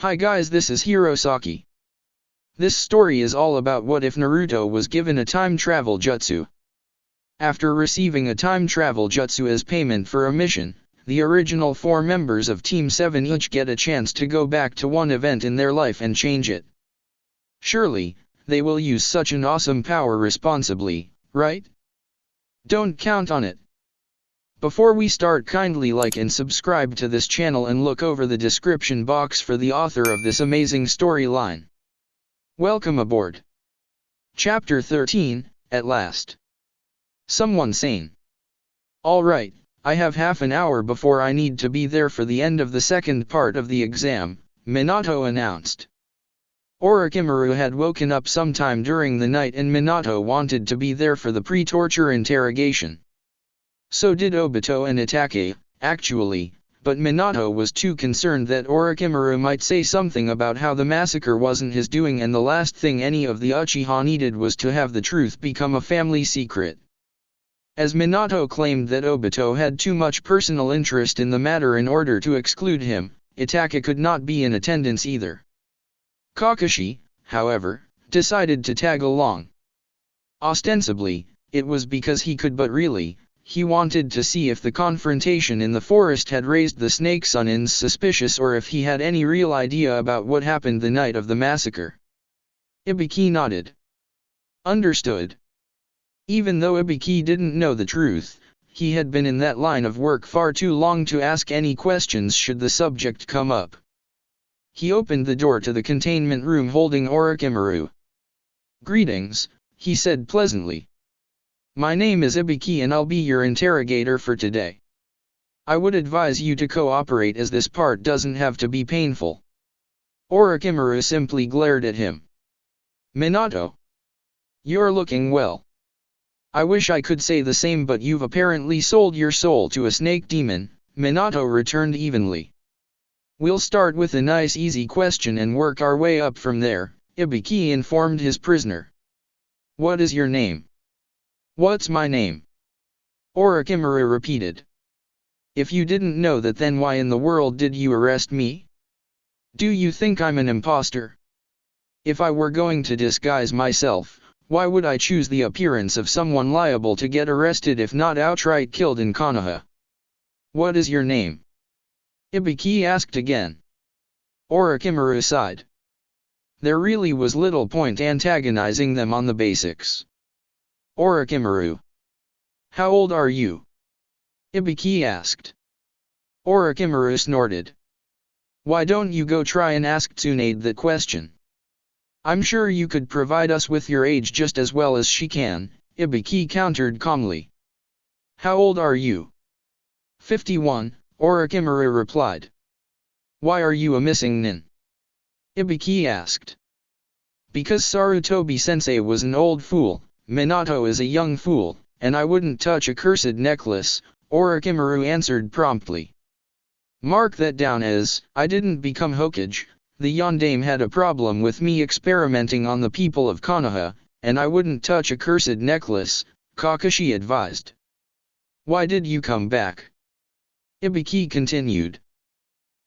Hi guys, this is Hirosaki. This story is all about what if Naruto was given a time travel jutsu. After receiving a time travel jutsu as payment for a mission, the original 4 members of Team 7 each get a chance to go back to one event in their life and change it. Surely, they will use such an awesome power responsibly, right? Don't count on it. Before we start, kindly like and subscribe to this channel and look over the description box for the author of this amazing storyline. Welcome aboard. Chapter 13, At Last. Someone sane. Alright, I have half an hour before I need to be there for the end of the second part of the exam, Minato announced. Orochimaru had woken up sometime during the night and Minato wanted to be there for the pre-torture interrogation. So did Obito and Itachi, actually, but Minato was too concerned that Orochimaru might say something about how the massacre wasn't his doing, and the last thing any of the Uchiha needed was to have the truth become a family secret. As Minato claimed that Obito had too much personal interest in the matter in order to exclude him, Itachi could not be in attendance either. Kakashi, however, decided to tag along. Ostensibly, it was because he could, but really, he wanted to see if the confrontation in the forest had raised the Snake Sunin's suspicious, or if he had any real idea about what happened the night of the massacre. Ibiki nodded. Understood. Even though Ibiki didn't know the truth, he had been in that line of work far too long to ask any questions should the subject come up. He opened the door to the containment room holding Orochimaru. Greetings, he said pleasantly. My name is Ibiki and I'll be your interrogator for today. I would advise you to cooperate as this part doesn't have to be painful. Orochimaru simply glared at him. Minato. You're looking well. I wish I could say the same, but you've apparently sold your soul to a snake demon, Minato returned evenly. We'll start with a nice easy question and work our way up from there, Ibiki informed his prisoner. What is your name? What's my name? Orochimaru repeated. If you didn't know that, then why in the world did you arrest me? Do you think I'm an imposter? If I were going to disguise myself, why would I choose the appearance of someone liable to get arrested if not outright killed in Konoha? What is your name? Ibiki asked again. Orochimaru sighed. There really was little point antagonizing them on the basics. Orochimaru. How old are you? Ibiki asked. Orochimaru snorted. Why don't you go try and ask Tsunade that question? I'm sure you could provide us with your age just as well as she can, Ibiki countered calmly. How old are you? 51, Orochimaru replied. Why are you a missing nin? Ibiki asked. Because Sarutobi-sensei was an old fool, Minato is a young fool, and I wouldn't touch a cursed necklace, Orochimaru answered promptly. Mark that down as, I didn't become Hokage, the Yondaime had a problem with me experimenting on the people of Konoha, and I wouldn't touch a cursed necklace, Kakashi advised. Why did you come back? Ibiki continued.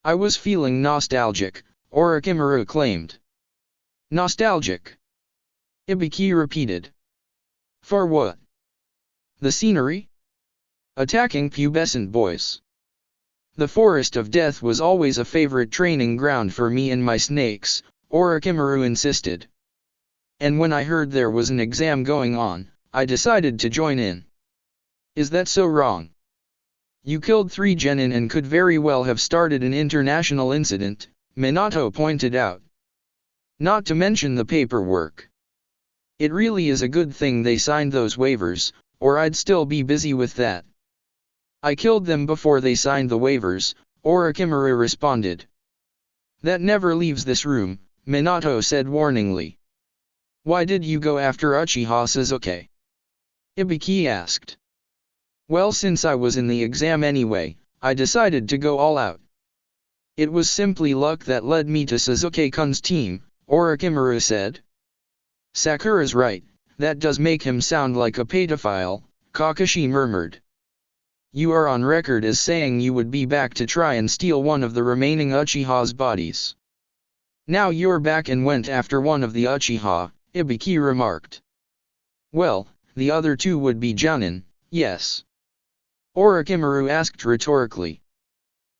I was feeling nostalgic, Orochimaru claimed. Nostalgic? Ibiki repeated. For what? The scenery? Attacking pubescent boys. The Forest of Death was always a favorite training ground for me and my snakes, Orochimaru insisted. And when I heard there was an exam going on, I decided to join in. Is that so wrong? You killed 3 genin and could very well have started an international incident, Minato pointed out. Not to mention the paperwork. It really is a good thing they signed those waivers, or I'd still be busy with that. I killed them before they signed the waivers, Orochimaru responded. That never leaves this room, Minato said warningly. Why did you go after Uchiha Sasuke? Ibiki asked. Well, since I was in the exam anyway, I decided to go all out. It was simply luck that led me to Sasuke-kun's team, Orochimaru said. Sakura's right, that does make him sound like a pedophile, Kakashi murmured. You are on record as saying you would be back to try and steal one of the remaining Uchiha's bodies. Now you're back and went after one of the Uchiha, Ibiki remarked. Well, the other two would be Jounin, yes. Orochimaru asked rhetorically.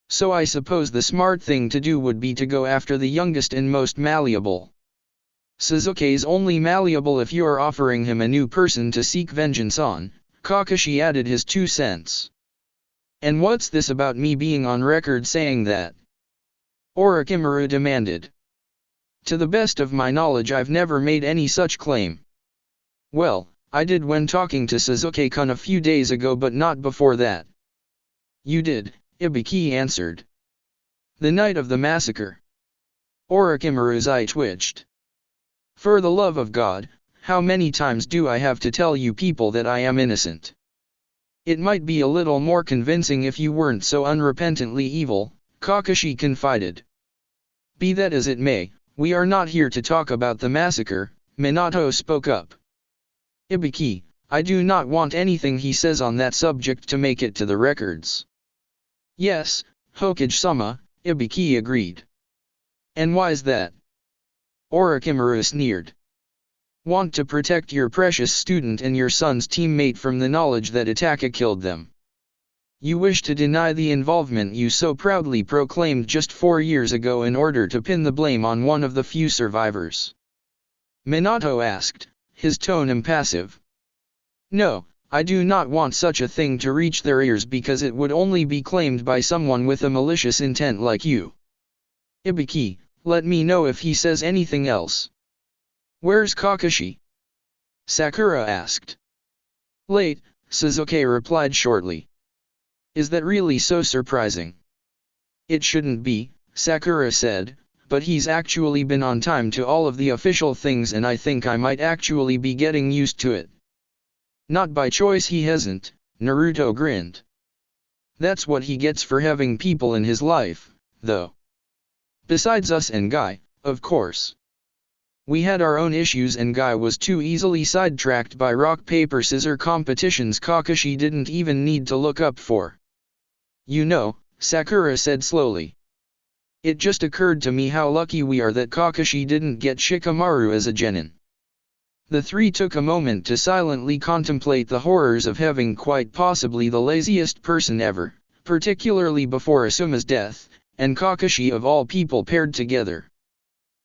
So I suppose the smart thing to do would be to go after the youngest and most malleable. Sasuke's only malleable if you're offering him a new person to seek vengeance on, Kakashi added his 2 cents. And what's this about me being on record saying that? Orochimaru demanded. To the best of my knowledge I've never made any such claim. Well, I did when talking to Sasuke-kun a few days ago but not before that. You did, Ibiki answered. The night of the massacre. Orochimaru's eye twitched. For the love of God, how many times do I have to tell you people that I am innocent? It might be a little more convincing if you weren't so unrepentantly evil, Kakashi confided. Be that as it may, we are not here to talk about the massacre, Minato spoke up. Ibiki, I do not want anything he says on that subject to make it to the records. Yes, Hokage-sama, Ibiki agreed. And why's that? Orochimaru sneered. Want to protect your precious student and your son's teammate from the knowledge that Itachi killed them. You wish to deny the involvement you so proudly proclaimed just 4 years ago in order to pin the blame on one of the few survivors. Minato asked, his tone impassive. No, I do not want such a thing to reach their ears because it would only be claimed by someone with a malicious intent like you. Ibiki, let me know if he says anything else. Where's Kakashi? Sakura asked. Late, Sasuke replied shortly. Is that really so surprising? It shouldn't be, Sakura said, but he's actually been on time to all of the official things and I think I might actually be getting used to it. Not by choice he hasn't, Naruto grinned. That's what he gets for having people in his life, though. Besides us and Guy, of course. We had our own issues and Guy was too easily sidetracked by rock-paper-scissors competitions Kakashi didn't even need to look up for. You know, Sakura said slowly. It just occurred to me how lucky we are that Kakashi didn't get Shikamaru as a genin. The three took a moment to silently contemplate the horrors of having quite possibly the laziest person ever, particularly before Asuma's death, and Kakashi of all people paired together.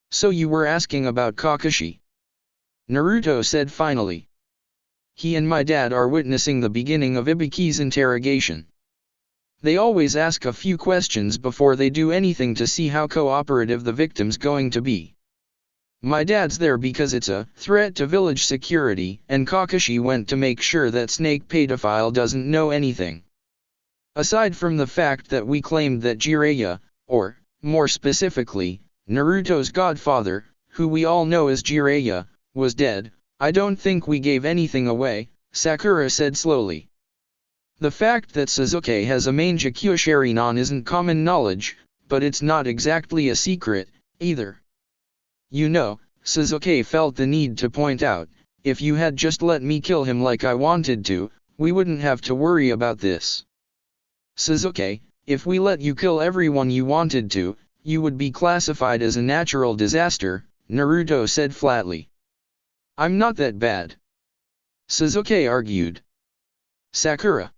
So you were asking about Kakashi? Naruto said finally. He and my dad are witnessing the beginning of Ibiki's interrogation. They always ask a few questions before they do anything to see how cooperative the victim's going to be. My dad's there because it's a threat to village security, and Kakashi went to make sure that Snake Pedophile doesn't know anything. Aside from the fact that we claimed that Jiraiya, or, more specifically, Naruto's godfather, who we all know as Jiraiya, was dead, I don't think we gave anything away, Sakura said slowly. The fact that Sasuke has a Mangekyo Sharingan isn't common knowledge, but it's not exactly a secret, either. You know, Sasuke felt the need to point out, if you had just let me kill him like I wanted to, we wouldn't have to worry about this. Sasuke, if we let you kill everyone you wanted to, you would be classified as a natural disaster, Naruto said flatly. I'm not that bad. Sasuke argued. Sakura?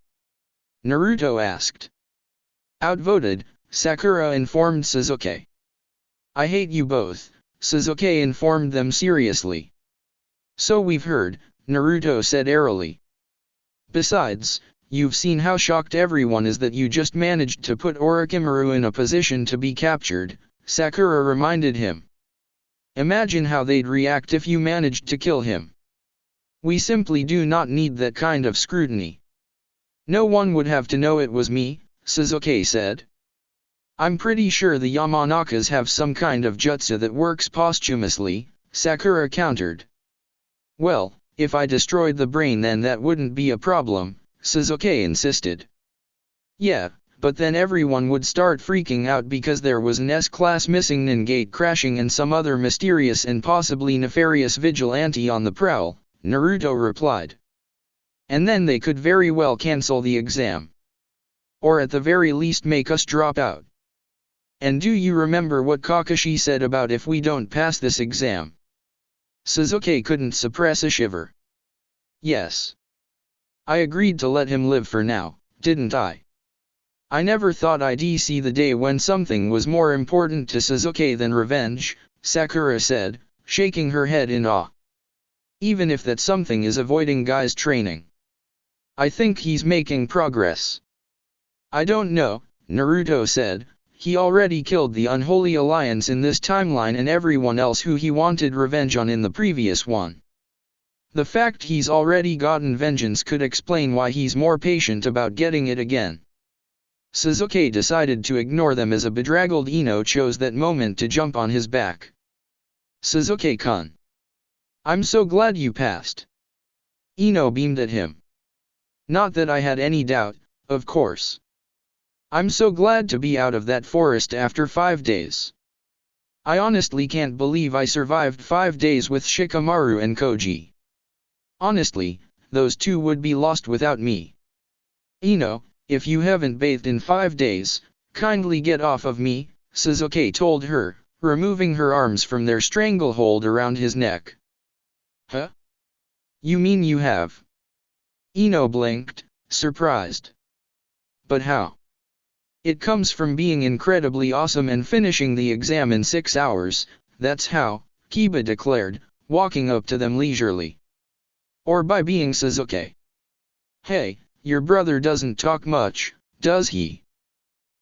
Naruto asked. Outvoted, Sakura informed Sasuke. I hate you both, Sasuke informed them seriously. So we've heard, Naruto said airily. Besides, you've seen how shocked everyone is that you just managed to put Orochimaru in a position to be captured, Sakura reminded him. Imagine how they'd react if you managed to kill him. We simply do not need that kind of scrutiny. No one would have to know it was me, Sasuke said. I'm pretty sure the Yamanakas have some kind of jutsu that works posthumously, Sakura countered. Well, if I destroyed the brain then that wouldn't be a problem, Sasuke insisted. Yeah, but then everyone would start freaking out because there was an S-class missing Ningate crashing and some other mysterious and possibly nefarious vigilante on the prowl, Naruto replied. And then they could very well cancel the exam. Or at the very least make us drop out. And do you remember what Kakashi said about if we don't pass this exam? Sasuke couldn't suppress a shiver. Yes. I agreed to let him live for now, didn't I? I never thought I'd see the day when something was more important to Sasuke than revenge, Sakura said, shaking her head in awe. Even if that something is avoiding Guy's training. I think he's making progress. I don't know, Naruto said. He already killed the Unholy Alliance in this timeline and everyone else who he wanted revenge on in the previous one. The fact he's already gotten vengeance could explain why he's more patient about getting it again. Sasuke decided to ignore them as a bedraggled Ino chose that moment to jump on his back. Sasuke-kun. I'm so glad you passed. Ino beamed at him. Not that I had any doubt, of course. I'm so glad to be out of that forest after 5 days. I honestly can't believe I survived 5 days with Shikamaru and Koji. Honestly, those two would be lost without me. Ino, if you haven't bathed in 5 days, kindly get off of me, Sasuke told her, removing her arms from their stranglehold around his neck. Huh? You mean you have? Ino blinked, surprised. But how? It comes from being incredibly awesome and finishing the exam in 6 hours, that's how, Kiba declared, walking up to them leisurely. Or by being Sasuke. Hey, your brother doesn't talk much, does he?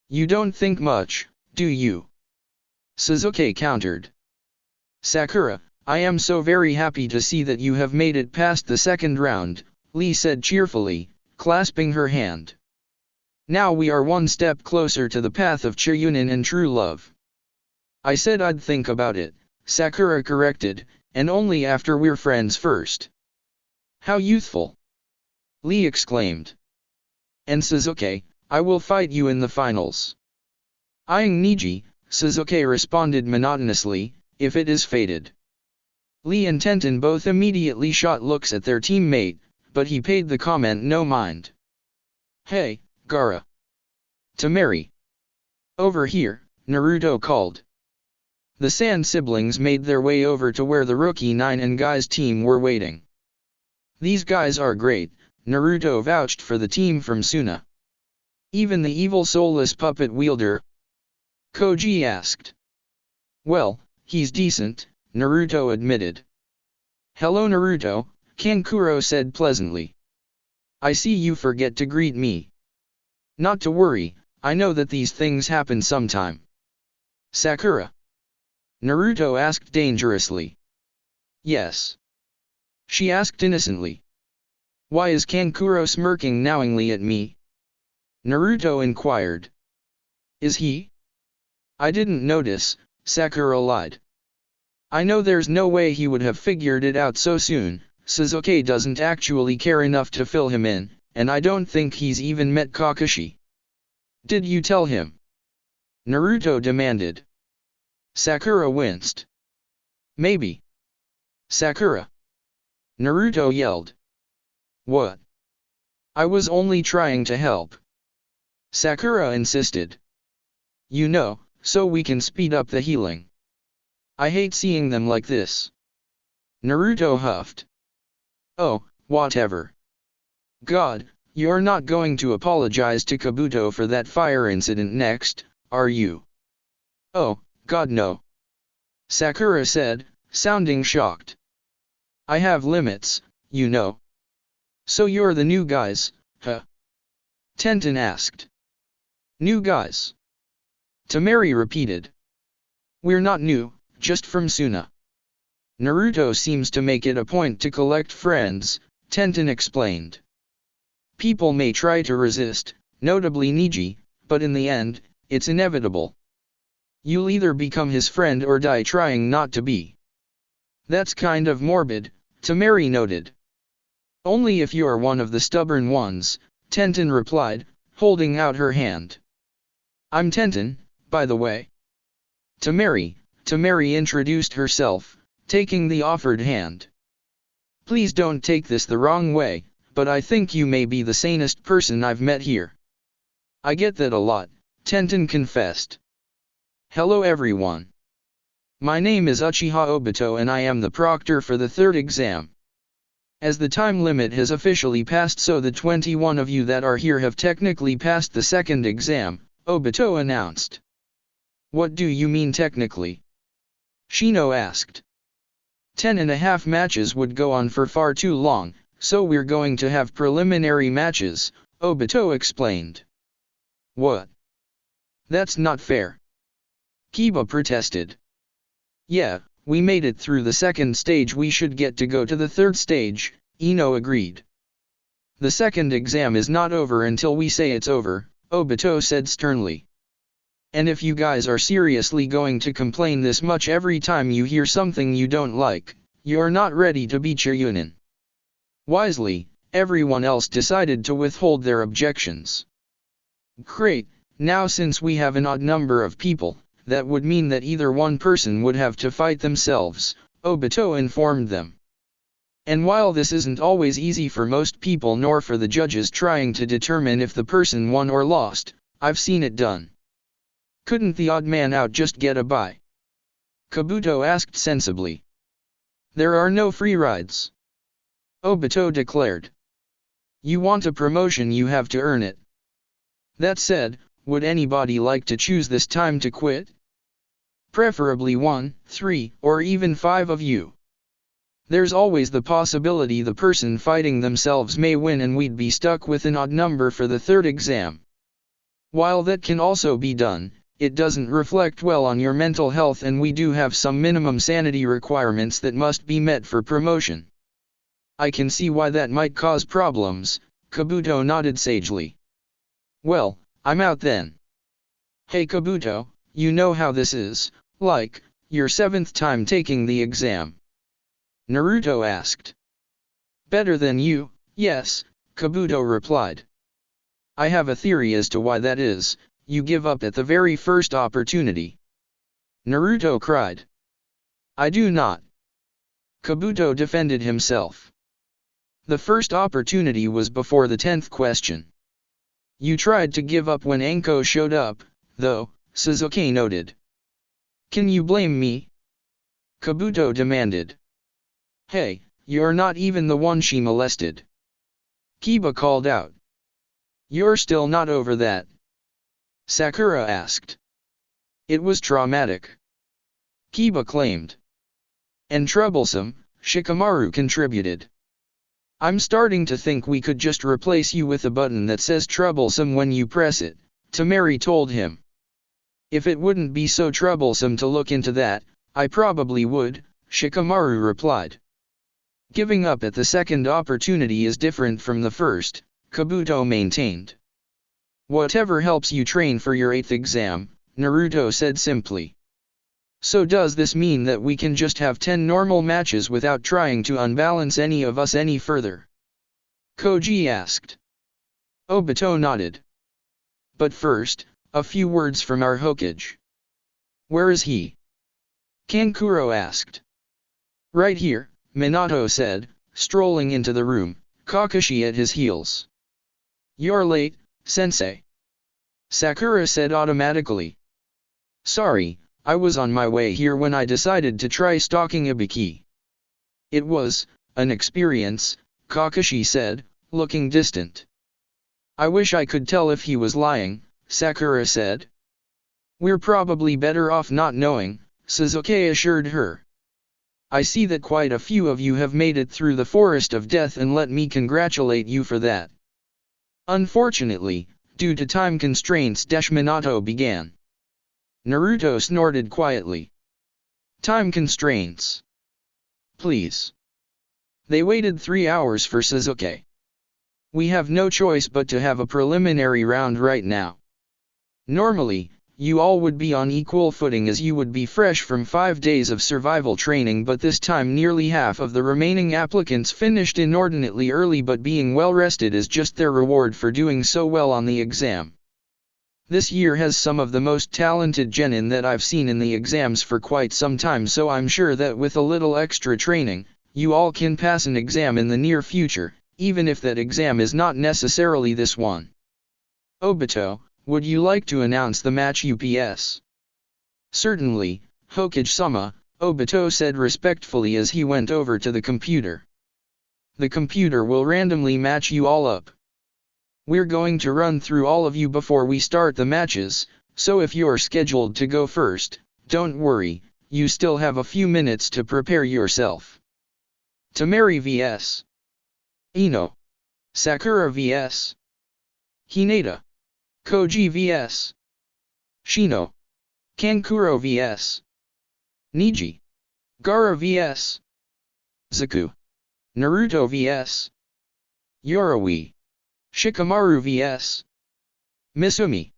You don't think much, do you? Sasuke countered. Sakura, I am so very happy to see that you have made it past the second round, Lee said cheerfully, clasping her hand. Now we are one step closer to the path of Chiyunin and true love. I said I'd think about it, Sakura corrected, and only after we're friends first. How youthful! Lee exclaimed. And Sasuke, I will fight you in the finals. Eyeing Neji, Sasuke responded monotonously, if it is fated. Lee and Tenten both immediately shot looks at their teammate, but he paid the comment no mind. Hey, Gaara. Temari. Over here, Naruto called. The Sand siblings made their way over to where the Rookie 9 and Guy's team were waiting. These guys are great, Naruto vouched for the team from Suna. Even the evil soulless puppet wielder? Koji asked. Well, he's decent, Naruto admitted. Hello Naruto, Kankuro said pleasantly. I see you forget to greet me. Not to worry, I know that these things happen sometime. Sakura. Naruto asked dangerously. Yes. She asked innocently. Why is Kankuro smirking knowingly at me? Naruto inquired. Is he? I didn't notice, Sakura lied. I know there's no way he would have figured it out so soon, Sasuke doesn't actually care enough to fill him in, and I don't think he's even met Kakashi. Did you tell him? Naruto demanded. Sakura winced. Maybe. Sakura. Naruto yelled. What? I was only trying to help. Sakura insisted. You know, so we can speed up the healing. I hate seeing them like this. Naruto huffed. Oh, whatever. God, you're not going to apologize to Kabuto for that fire incident next, are you? Oh, God no. Sakura said, sounding shocked. I have limits, you know. So you're the new guys, huh? Tenten asked. New guys? Temari repeated. We're not new, just from Suna. Naruto seems to make it a point to collect friends, Tenten explained. People may try to resist, notably Neji, but in the end, it's inevitable. You'll either become his friend or die trying not to be. That's kind of morbid, Temari noted. Only if you're one of the stubborn ones, Tenten replied, holding out her hand. I'm Tenten, by the way. Temari introduced herself, taking the offered hand. Please don't take this the wrong way, but I think you may be the sanest person I've met here. I get that a lot, Tenten confessed. Hello everyone. My name is Uchiha Obito and I am the proctor for the third exam. As the time limit has officially passed, so the 21 of you that are here have technically passed the second exam, Obito announced. What do you mean technically? Shino asked. 10.5 matches would go on for far too long, so we're going to have preliminary matches, Obito explained. What? That's not fair. Kiba protested. Yeah, we made it through the second stage, we should get to go to the third stage, Ino agreed. The second exam is not over until we say it's over, Obito said sternly. And if you guys are seriously going to complain this much every time you hear something you don't like, you're not ready to be Chunin. Wisely, everyone else decided to withhold their objections. Great, now since we have an odd number of people, that would mean that either one person would have to fight themselves, Obito informed them. And while this isn't always easy for most people nor for the judges trying to determine if the person won or lost, I've seen it done. Couldn't the odd man out just get a bye? Kabuto asked sensibly. There are no free rides. Obito declared. You want a promotion, you have to earn it. That said, would anybody like to choose this time to quit? Preferably 1, 3, or even 5 of you. There's always the possibility the person fighting themselves may win and we'd be stuck with an odd number for the third exam. While that can also be done, it doesn't reflect well on your mental health, and we do have some minimum sanity requirements that must be met for promotion. I can see why that might cause problems, Kabuto nodded sagely. Well, I'm out then. Hey Kabuto, you know how this is, like, your 7th time taking the exam? Naruto asked. Better than you, yes, Kabuto replied. I have a theory as to why that is. You give up at the very first opportunity. Naruto cried. I do not. Kabuto defended himself. The first opportunity was before the 10th question. You tried to give up when Anko showed up, though, Sasuke noted. Can you blame me? Kabuto demanded. Hey, you're not even the one she molested. Kiba called out. You're still not over that? Sakura asked. It was traumatic. Kiba claimed. And troublesome, Shikamaru contributed. I'm starting to think we could just replace you with a button that says troublesome when you press it, Tamari told him. If it wouldn't be so troublesome to look into that, I probably would, Shikamaru replied. Giving up at the second opportunity is different from the first, Kabuto maintained. Whatever helps you train for your 8th exam, Naruto said simply. So does this mean that we can just have 10 normal matches without trying to unbalance any of us any further? Koji asked. Obito nodded. But first, a few words from our Hokage. Where is he? Kankuro asked. Right here, Minato said, strolling into the room, Kakashi at his heels. You're late, sensei. Sakura said automatically. Sorry, I was on my way here when I decided to try stalking Ibiki. It was an experience, Kakashi said, looking distant. I wish I could tell if he was lying, Sakura said. We're probably better off not knowing, Sasuke assured her. I see that quite a few of you have made it through the forest of death, and let me congratulate you for that. Unfortunately, due to time constraints, Minato began. Naruto snorted quietly. Time constraints. Please. They waited 3 hours for Sasuke. We have no choice but to have a preliminary round right now. Normally, you all would be on equal footing as you would be fresh from 5 days of survival training, but this time nearly half of the remaining applicants finished inordinately early, but being well rested is just their reward for doing so well on the exam. This year has some of the most talented genin that I've seen in the exams for quite some time, so I'm sure that with a little extra training, you all can pass an exam in the near future, even if that exam is not necessarily this one. Obito, would you like to announce the match UPS? Certainly, Hokage-sama, Obito said respectfully as he went over to the computer. The computer will randomly match you all up. We're going to run through all of you before we start the matches, so if you're scheduled to go first, don't worry, you still have a few minutes to prepare yourself. Temari vs. Ino. Sakura vs. Hinata. Koji vs. Shino. Kankuro vs. Neji. Gaara vs. Zaku. Naruto vs. Yoruichi. Shikamaru vs. Misumi.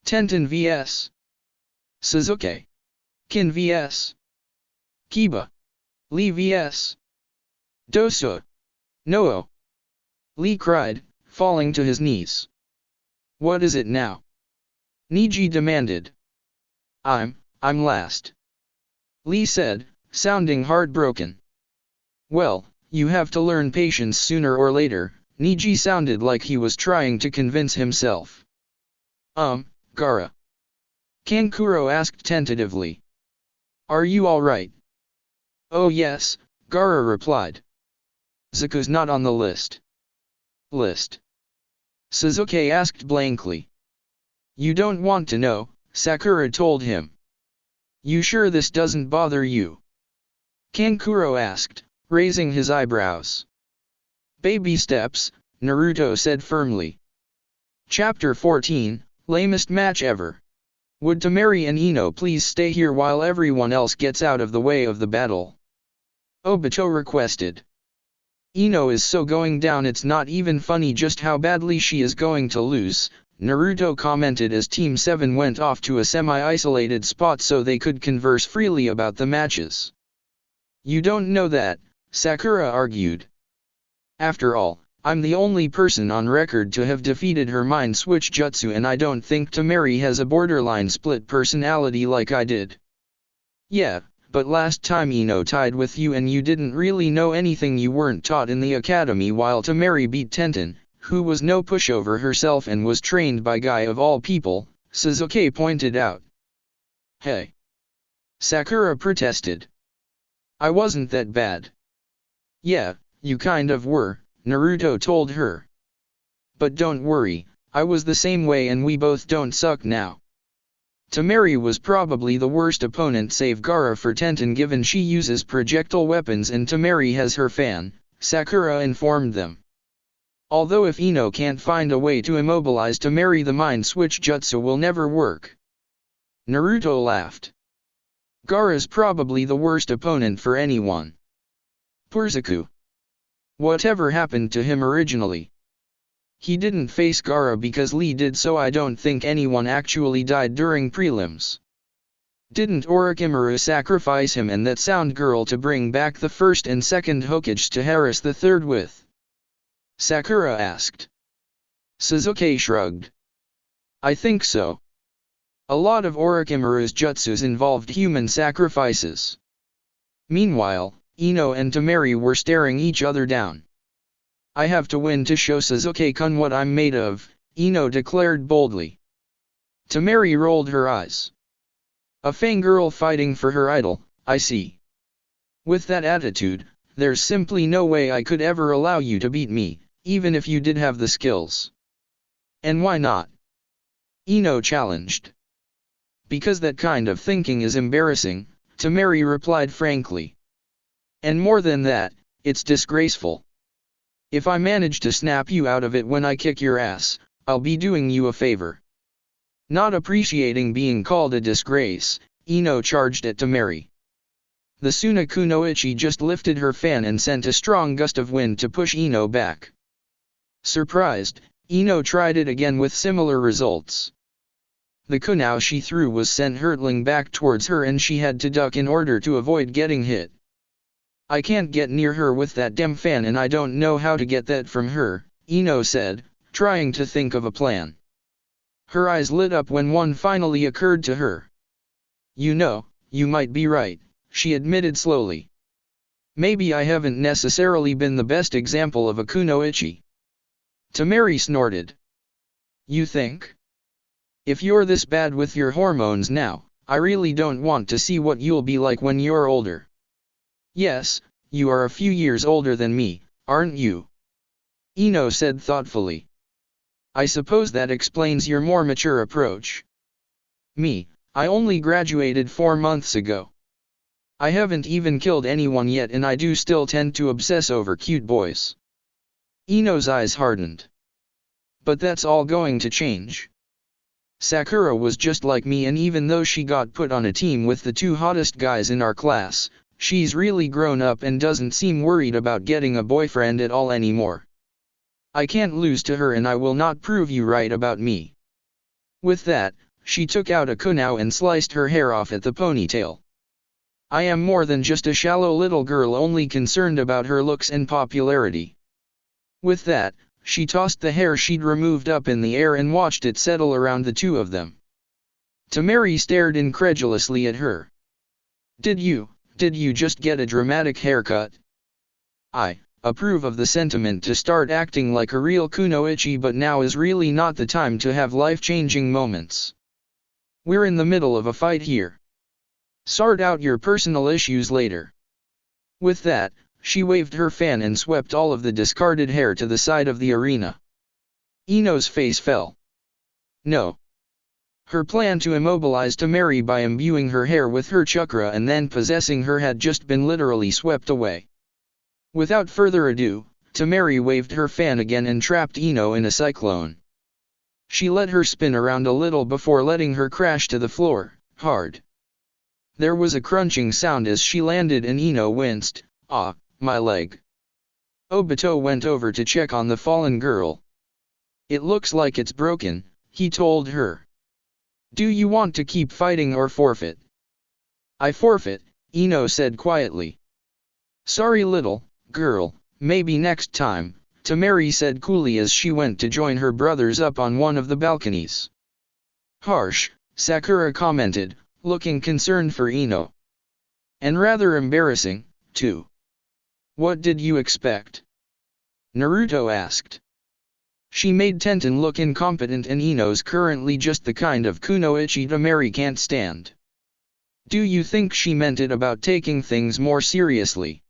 Tenten vs. Sasuke. Kin vs. Kiba. Lee vs. Dosa. No. Lee cried, falling to his knees. What is it now? Neji demanded. I'm last. Lee said, sounding heartbroken. Well, you have to learn patience sooner or later. Neji sounded like he was trying to convince himself. Gaara. Kankuro asked tentatively. Are you alright? Oh yes, Gaara replied. Zaku's not on the list. List? Sasuke asked blankly. You don't want to know, Sakura told him. You sure this doesn't bother you? Kankuro asked, raising his eyebrows. Baby steps, Naruto said firmly. Chapter 14, Lamest Match Ever. Would Temari and Ino please stay here while everyone else gets out of the way of the battle? Obito requested. Ino is so going down it's not even funny just how badly she is going to lose, Naruto commented as Team 7 went off to a semi-isolated spot so they could converse freely about the matches. You don't know that, Sakura argued. After all, I'm the only person on record to have defeated her mind switch jutsu and I don't think Temari has a borderline split personality like I did. Yeah, but last time Ino tied with you and you didn't really know anything you weren't taught in the academy while Temari beat Tenten, who was no pushover herself and was trained by Guy of all people, Sasuke pointed out. Hey! Sakura protested. I wasn't that bad. Yeah, you kind of were, Naruto told her. But don't worry, I was the same way and we both don't suck now. Temari was probably the worst opponent save Gaara for Tenten given she uses projectile weapons and Temari has her fan, Sakura informed them. Although if Ino can't find a way to immobilize Temari the mind switch jutsu will never work. Naruto laughed. Gaara's probably the worst opponent for anyone. Poor Zaku. Whatever happened to him originally? He didn't face Gaara because Lee did so I don't think anyone actually died during prelims. Didn't Orochimaru sacrifice him and that sound girl to bring back the first and second Hokages to harass the third with? Sakura asked. Sasuke shrugged. I think so. A lot of Orochimaru's jutsus involved human sacrifices. Meanwhile, Ino and Temari were staring each other down. I have to win to show Sasuke-kun what I'm made of, Ino declared boldly. Temari rolled her eyes. A fangirl fighting for her idol, I see. With that attitude, there's simply no way I could ever allow you to beat me, even if you did have the skills. And why not? Ino challenged. Because that kind of thinking is embarrassing, Temari replied frankly. And more than that, it's disgraceful. If I manage to snap you out of it when I kick your ass, I'll be doing you a favor. Not appreciating being called a disgrace, Ino charged at Temari. The Sunaku no Ichi just lifted her fan and sent a strong gust of wind to push Ino back. Surprised, Ino tried it again with similar results. The kunao she threw was sent hurtling back towards her and she had to duck in order to avoid getting hit. I can't get near her with that damn fan and I don't know how to get that from her, Ino said, trying to think of a plan. Her eyes lit up when one finally occurred to her. You know, you might be right, she admitted slowly. Maybe I haven't necessarily been the best example of a kunoichi. Temari snorted. You think? If you're this bad with your hormones now, I really don't want to see what you'll be like when you're older. Yes, you are a few years older than me, aren't you? Ino said thoughtfully. I suppose that explains your more mature approach. Me, I only graduated 4 months ago. I haven't even killed anyone yet, and I do still tend to obsess over cute boys. Ino's eyes hardened. But that's all going to change. Sakura was just like me, and even though she got put on a team with the 2 hottest guys in our class, she's really grown up and doesn't seem worried about getting a boyfriend at all anymore. I can't lose to her, and I will not prove you right about me. With that, she took out a kunai and sliced her hair off at the ponytail. I am more than just a shallow little girl only concerned about her looks and popularity. With that, she tossed the hair she'd removed up in the air and watched it settle around the 2 of them. Temari stared incredulously at her. Did you just get a dramatic haircut? I approve of the sentiment to start acting like a real kunoichi, but now is really not the time to have life-changing moments. We're in the middle of a fight here. Sort out your personal issues later. With that, she waved her fan and swept all of the discarded hair to the side of the arena. Ino's face fell. No. Her plan to immobilize Temari by imbuing her hair with her chakra and then possessing her had just been literally swept away. Without further ado, Temari waved her fan again and trapped Ino in a cyclone. She let her spin around a little before letting her crash to the floor, hard. There was a crunching sound as she landed and Ino winced. Ah, my leg. Obito went over to check on the fallen girl. It looks like it's broken, he told her. Do you want to keep fighting or forfeit? I forfeit, Ino said quietly. Sorry little girl, maybe next time, Temari said coolly as she went to join her brothers up on one of the balconies. Harsh, Sakura commented, looking concerned for Ino. And rather embarrassing, too. What did you expect? Naruto asked. She made Tenten look incompetent, and Ino's currently just the kind of kunoichi Temari can't stand. Do you think she meant it about taking things more seriously?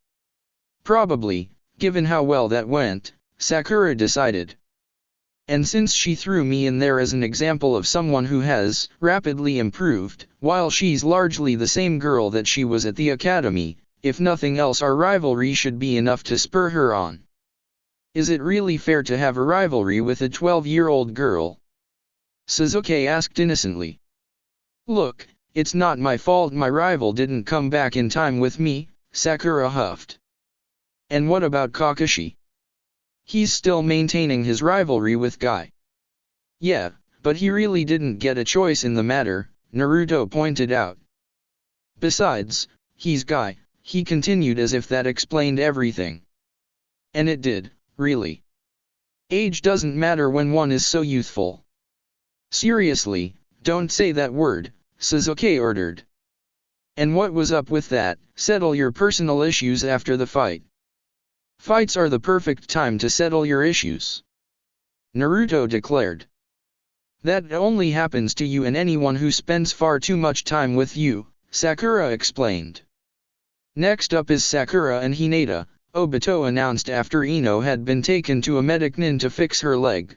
Probably, given how well that went, Sakura decided. And since she threw me in there as an example of someone who has rapidly improved, while she's largely the same girl that she was at the academy, if nothing else our rivalry should be enough to spur her on. Is it really fair to have a rivalry with a 12-year-old girl? Sasuke asked innocently. Look, it's not my fault my rival didn't come back in time with me, Sakura huffed. And what about Kakashi? He's still maintaining his rivalry with Guy. Yeah, but he really didn't get a choice in the matter, Naruto pointed out. Besides, he's Guy, he continued as if that explained everything. And it did, really. Age doesn't matter when one is so youthful. Seriously, don't say that word, Sasuke ordered. And what was up with that? Settle your personal issues after the fight. Fights are the perfect time to settle your issues, Naruto declared. That only happens to you and anyone who spends far too much time with you, Sakura explained. Next up is Sakura and Hinata, Obito announced after Ino had been taken to a medic-nin to fix her leg.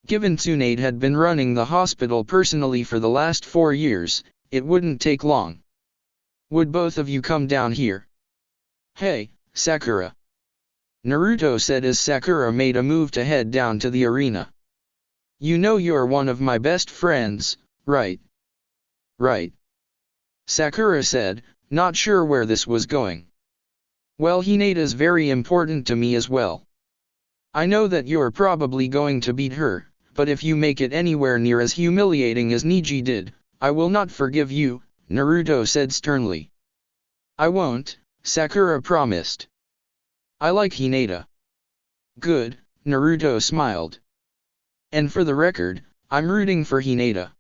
Given Tsunade had been running the hospital personally for the last 4 years, it wouldn't take long. Would both of you come down here? Hey, Sakura. Naruto said as Sakura made a move to head down to the arena. You know you're one of my best friends, right? Right. Sakura said, not sure where this was going. Well, Hinata's very important to me as well. I know that you're probably going to beat her, but if you make it anywhere near as humiliating as Niji did, I will not forgive you, Naruto said sternly. I won't, Sakura promised. I like Hinata. Good, Naruto smiled. And for the record, I'm rooting for Hinata.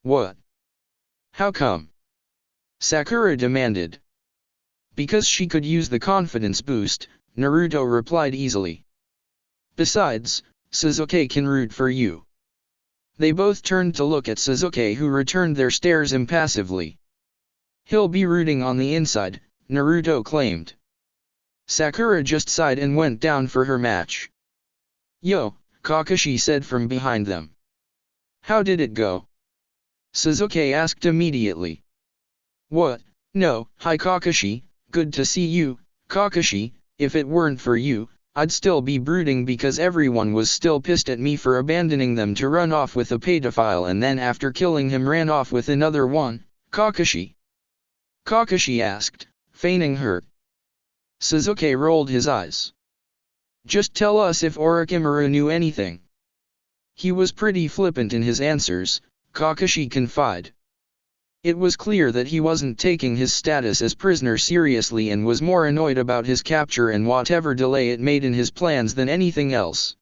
What? How come? Sakura demanded. Because she could use the confidence boost, Naruto replied easily. Besides, Sasuke can root for you. They both turned to look at Sasuke, who returned their stares impassively. "He'll be rooting on the inside," Naruto claimed. Sakura just sighed and went down for her match. "Yo," Kakashi said from behind them. "How did it go?" Sasuke asked immediately. "What? No, hi Kakashi, good to see you, Kakashi. If it weren't for you, I'd still be brooding because everyone was still pissed at me for abandoning them to run off with a pedophile and then after killing him ran off with another one, Kakashi." Kakashi asked, feigning hurt. Sasuke rolled his eyes. "Just tell us if Orochimaru knew anything." He was pretty flippant in his answers, Kakashi confided. It was clear that he wasn't taking his status as prisoner seriously and was more annoyed about his capture and whatever delay it made in his plans than anything else.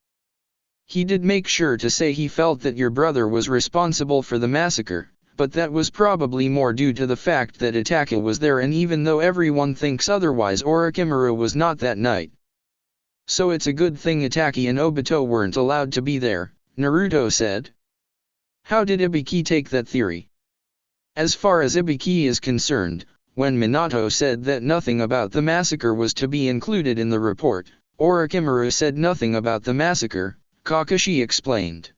He did make sure to say he felt that your brother was responsible for the massacre, but that was probably more due to the fact that Itachi was there, and even though everyone thinks otherwise, Orochimaru was not that night. "So it's a good thing Itachi and Obito weren't allowed to be there," Naruto said. "How did Ibiki take that theory?" As far as Ibiki is concerned, when Minato said that nothing about the massacre was to be included in the report, Orochimaru said nothing about the massacre, Kakashi explained.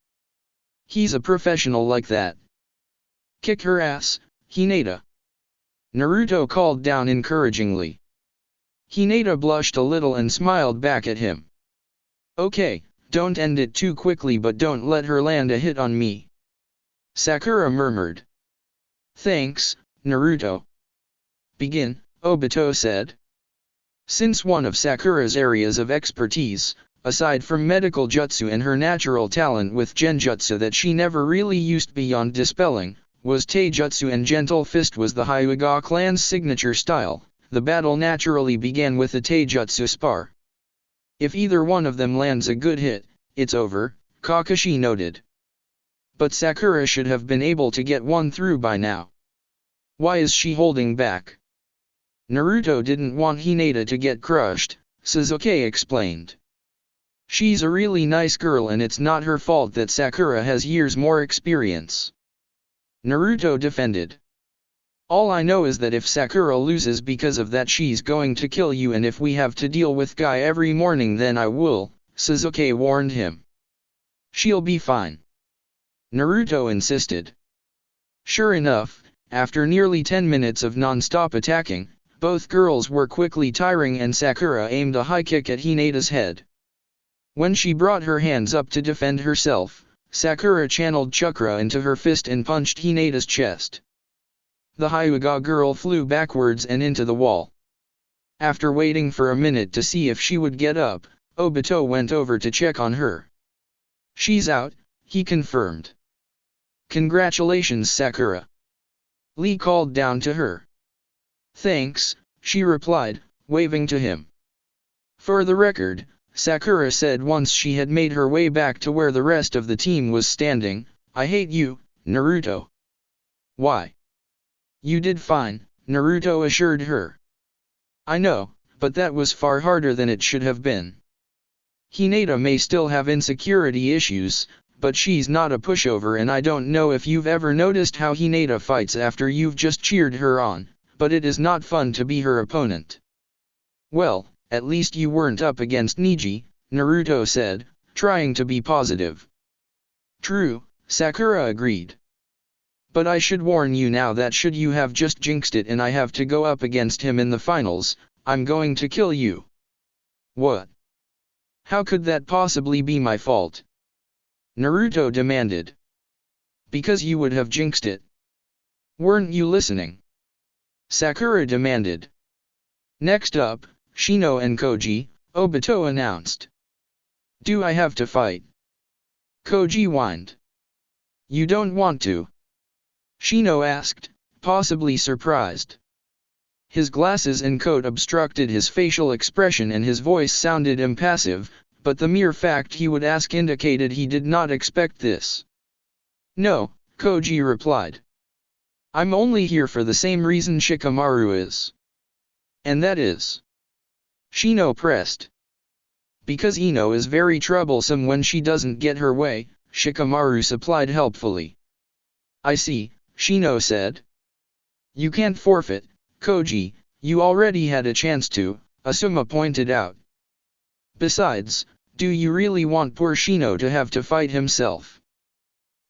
"He's a professional like that." "Kick her ass, Hinata," Naruto called down encouragingly. Hinata blushed a little and smiled back at him. "Okay, don't end it too quickly, but don't let her land a hit on me," Sakura murmured. "Thanks, Naruto." "Begin," Obito said. Since one of Sakura's areas of expertise, aside from medical jutsu and her natural talent with genjutsu that she never really used beyond dispelling, was taijutsu, and gentle fist was the Hyuga clan's signature style, the battle naturally began with a taijutsu spar. "If either one of them lands a good hit, it's over," Kakashi noted. "But Sakura should have been able to get one through by now. Why is she holding back?" "Naruto didn't want Hinata to get crushed," Sasuke explained. "She's a really nice girl and it's not her fault that Sakura has years more experience," Naruto defended. "All I know is that if Sakura loses because of that, she's going to kill you, and if we have to deal with Guy every morning then I will," Sasuke warned him. "She'll be fine," Naruto insisted. Sure enough, after nearly 10 minutes of non-stop attacking, both girls were quickly tiring and Sakura aimed a high kick at Hinata's head. When she brought her hands up to defend herself, Sakura channeled chakra into her fist and punched Hinata's chest. The Hyuga girl flew backwards and into the wall. After waiting for a minute to see if she would get up, Obito went over to check on her. "She's out," he confirmed. "Congratulations, Sakura," Lee called down to her. "Thanks," she replied, waving to him. For the record, Sakura said once she had made her way back to where the rest of the team was standing, "I hate you, Naruto." "Why?" "You did fine," Naruto assured her. "I know, but that was far harder than it should have been. Hinata may still have insecurity issues, but she's not a pushover, and I don't know if you've ever noticed how Hinata fights after you've just cheered her on, but it is not fun to be her opponent." "Well, at least you weren't up against Neji," Naruto said, trying to be positive. "True," Sakura agreed. "But I should warn you now that should you have just jinxed it and I have to go up against him in the finals, I'm going to kill you." "What? How could that possibly be my fault?" Naruto demanded. "Because you would have jinxed it. Weren't you listening?" Sakura demanded. "Next up, Shino and Koji," Obito announced. "Do I have to fight?" Koji whined. "You don't want to?" Shino asked, possibly surprised. His glasses and coat obstructed his facial expression and his voice sounded impassive, but the mere fact he would ask indicated he did not expect this. "No," Koji replied. "I'm only here for the same reason Shikamaru is." "And that is?" Shino pressed. "Because Ino is very troublesome when she doesn't get her way," Shikamaru supplied helpfully. I see, Shino said. You can't forfeit, Koji, you already had a chance to, Asuma pointed out. Besides, do you really want poor Shino to have to fight himself?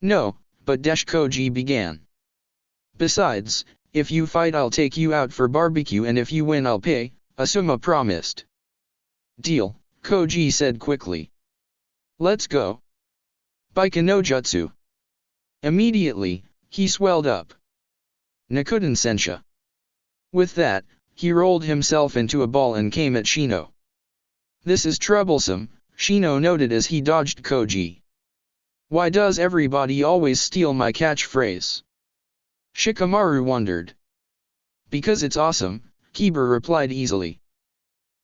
No, but Koji began. Besides, if you fight I'll take you out for barbecue and if you win I'll pay, Asuma promised. Deal, Koji said quickly. Let's go. Baiken no Jutsu. Immediately, he swelled up. Nakuden Sensha. With that, he rolled himself into a ball and came at Shino. This is troublesome, Shino noted as he dodged Koji. Why does everybody always steal my catchphrase? Shikamaru wondered. Because it's awesome, Kiba replied easily.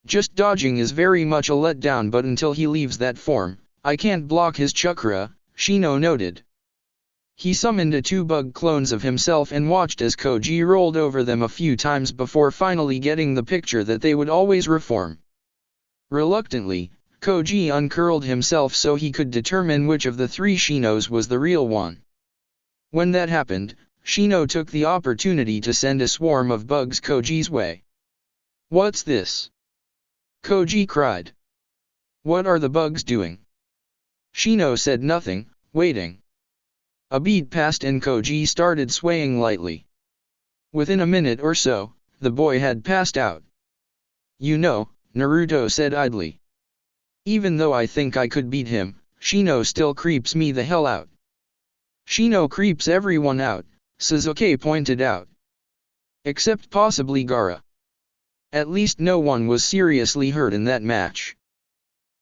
Just dodging is very much a letdown, but until he leaves that form, I can't block his chakra, Shino noted. He summoned 2 bug clones of himself and watched as Koji rolled over them a few times before finally getting the picture that they would always reform. Reluctantly, Koji uncurled himself so he could determine which of the 3 Shinos was the real one. When that happened, Shino took the opportunity to send a swarm of bugs Koji's way. What's this? Koji cried. What are the bugs doing? Shino said nothing, waiting. A beat passed and Koji started swaying lightly. Within a minute or so, the boy had passed out. You know, Naruto said idly. Even though I think I could beat him, Shino still creeps me the hell out. Shino creeps everyone out, Sasuke pointed out. Except possibly Gaara. At least no one was seriously hurt in that match.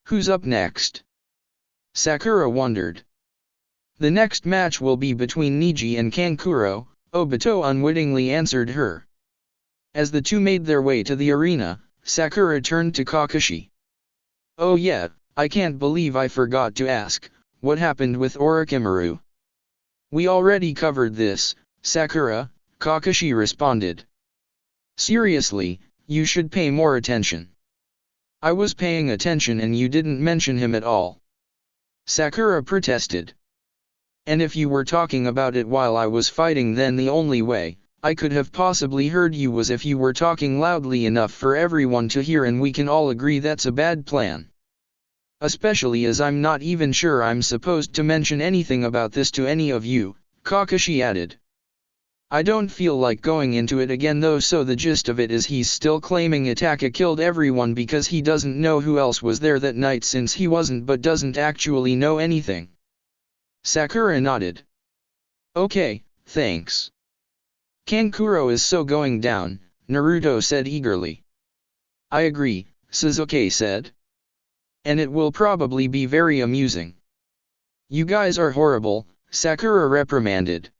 Who's up next? Sakura wondered. The next match will be between Neji and Kankuro, Obito unwittingly answered her. As the two made their way to the arena, Sakura turned to Kakashi. Oh yeah, I can't believe I forgot to ask, what happened with Orochimaru? We already covered this, Sakura, Kakashi responded. Seriously, you should pay more attention. I was paying attention and you didn't mention him at all. Sakura protested. And if you were talking about it while I was fighting, then the only way I could have possibly heard you was if you were talking loudly enough for everyone to hear, and we can all agree that's a bad plan. Especially as I'm not even sure I'm supposed to mention anything about this to any of you, Kakashi added. I don't feel like going into it again though, so the gist of it is he's still claiming Itaka killed everyone because he doesn't know who else was there that night, since he wasn't but doesn't actually know anything. Sakura nodded. Okay, thanks. Kankuro is so going down, Naruto said eagerly. I agree, Sasuke said. And it will probably be very amusing. You guys are horrible, Sakura reprimanded.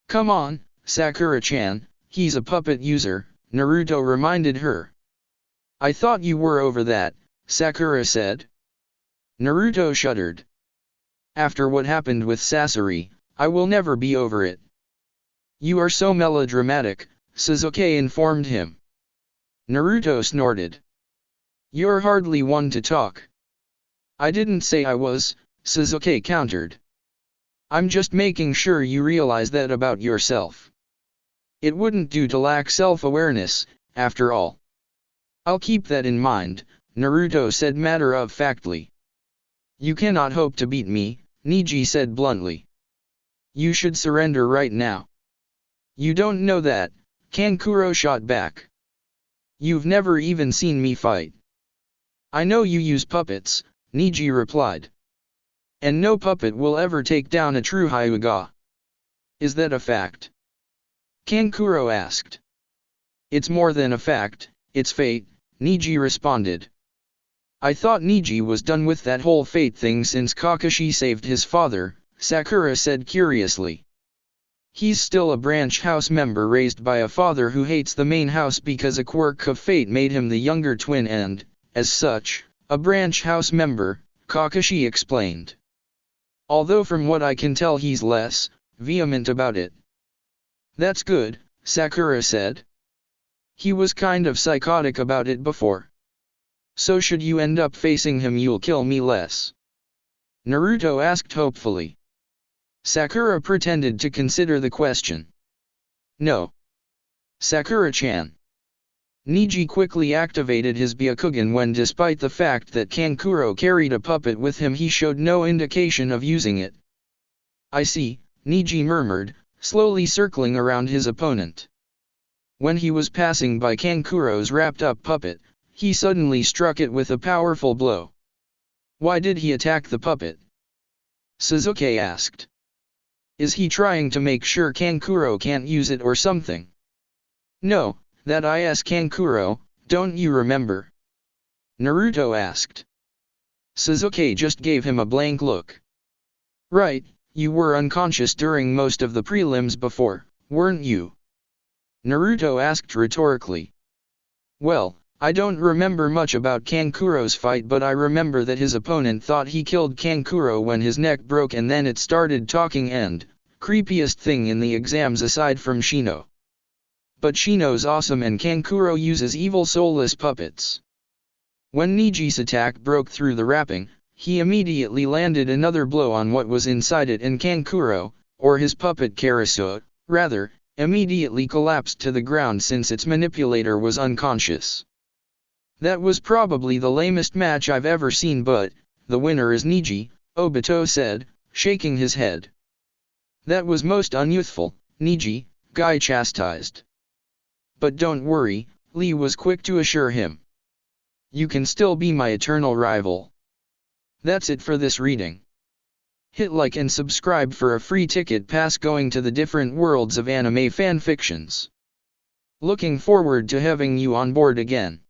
Come on, Sakura-chan, he's a puppet user, Naruto reminded her. I thought you were over that, Sakura said. Naruto shuddered. After what happened with Sasori, I will never be over it. You are so melodramatic, Sasuke informed him. Naruto snorted. You're hardly one to talk. I didn't say I was, Sasuke countered. I'm just making sure you realize that about yourself. It wouldn't do to lack self-awareness, after all. I'll keep that in mind, Naruto said matter-of-factly. You cannot hope to beat me, Neji said bluntly. You should surrender right now. You don't know that, Kankuro shot back. You've never even seen me fight. I know you use puppets, Neji replied. And no puppet will ever take down a true Hyuga. Is that a fact? Kankuro asked. It's more than a fact, it's fate, Neji responded. I thought Neji was done with that whole fate thing since Kakashi saved his father, Sakura said curiously. He's still a branch house member raised by a father who hates the main house because a quirk of fate made him the younger twin and, as such, a branch house member, Kakashi explained. Although from what I can tell he's less vehement about it. That's good, Sakura said. He was kind of psychotic about it before. So should you end up facing him, you'll kill me less. Naruto asked hopefully. Sakura pretended to consider the question. No. Sakura-chan. Neji quickly activated his Byakugan when, despite the fact that Kankuro carried a puppet with him, he showed no indication of using it. I see, Neji murmured, slowly circling around his opponent. When he was passing by Kankuro's wrapped-up puppet, he suddenly struck it with a powerful blow. Why did he attack the puppet? Sasuke asked. Is he trying to make sure Kankuro can't use it or something? No, that is Kankuro, don't you remember? Naruto asked. Sasuke just gave him a blank look. Right, you were unconscious during most of the prelims before, weren't you? Naruto asked rhetorically. Well, I don't remember much about Kankuro's fight, but I remember that his opponent thought he killed Kankuro when his neck broke, and then it started talking and, creepiest thing in the exams aside from Shino. But Shino's awesome and Kankuro uses evil soulless puppets. When Neji's attack broke through the wrapping, he immediately landed another blow on what was inside it, and Kankuro, or his puppet Karasu, rather, immediately collapsed to the ground since its manipulator was unconscious. That was probably the lamest match I've ever seen, but the winner is Neji, Obito said, shaking his head. That was most unyouthful, Neji, Guy chastised. But don't worry, Lee was quick to assure him. You can still be my eternal rival. That's it for this reading. Hit like and subscribe for a free ticket pass going to the different worlds of anime fanfictions. Looking forward to having you on board again.